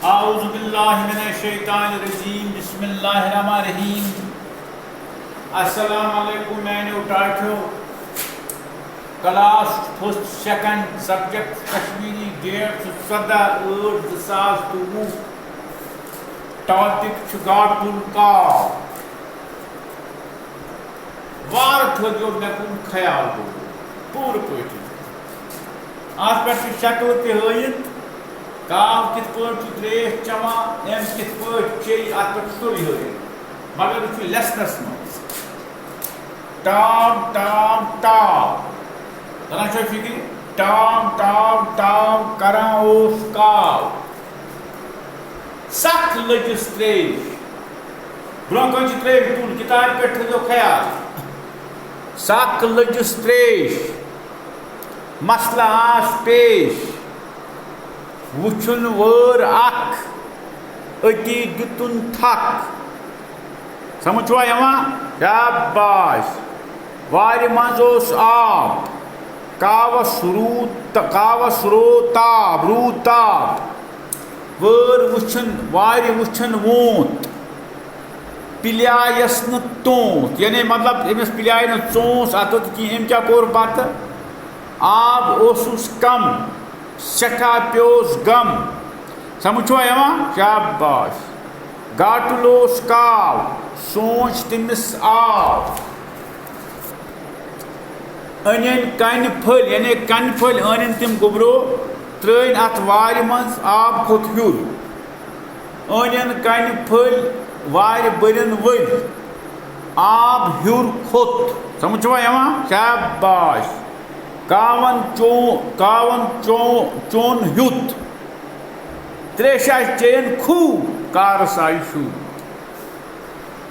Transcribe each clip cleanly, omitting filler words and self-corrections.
आऊज़ु बिल्लाहि मिनश शैतानिर रजीम बिस्मिल्लाहिर रहमानिर रहीम। अस्सलामु अलैकुम मैंने उठाठो class first second subject Kashmiri date 17/8/2023 topic गाटुल का वार थो मे कुन ख्याल पूर पे अत पे शक्ल तयत काव कित त्रेश चवान एम कित चे अत पे सोई हयत मगर वह लेसनस मज टाम टाम टाम तना फिक्र टाम टाम टाम करान काव सख लगिस त्रेश ब्रो कन त्रेश तुल किताब पे थो ख्याल सख लगिस त्रेश मसला आस पेश वुचुन वोर अख अति दुतुन थक समझवा यवान शाबाश वारि मज आब कावस रूताब वोर वुचन वारि वुचन वोत पिलियायस न तोत यानी मतलब अमिस पिलियाय न चोस अत कि अम क्या कोर पत आब ओसुस कम सठा प्योस गम समझवा यवान शाबाश गाटुलोस काव सोच तिमिस आव अन कन फल यानी कन फल अन तिम गुबरो त्रन अत वार मज आब खोत हुर अन कन फल वार बरन वल आब हुर खोत समझवा यवान शाबाश कावन चोन हुत त्रेशा चेन खू कार साइशु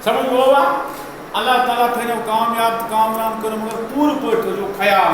समझ लो अल्लाह ताला थो कामयाब कामरान कर मगर पूर पे ख्याल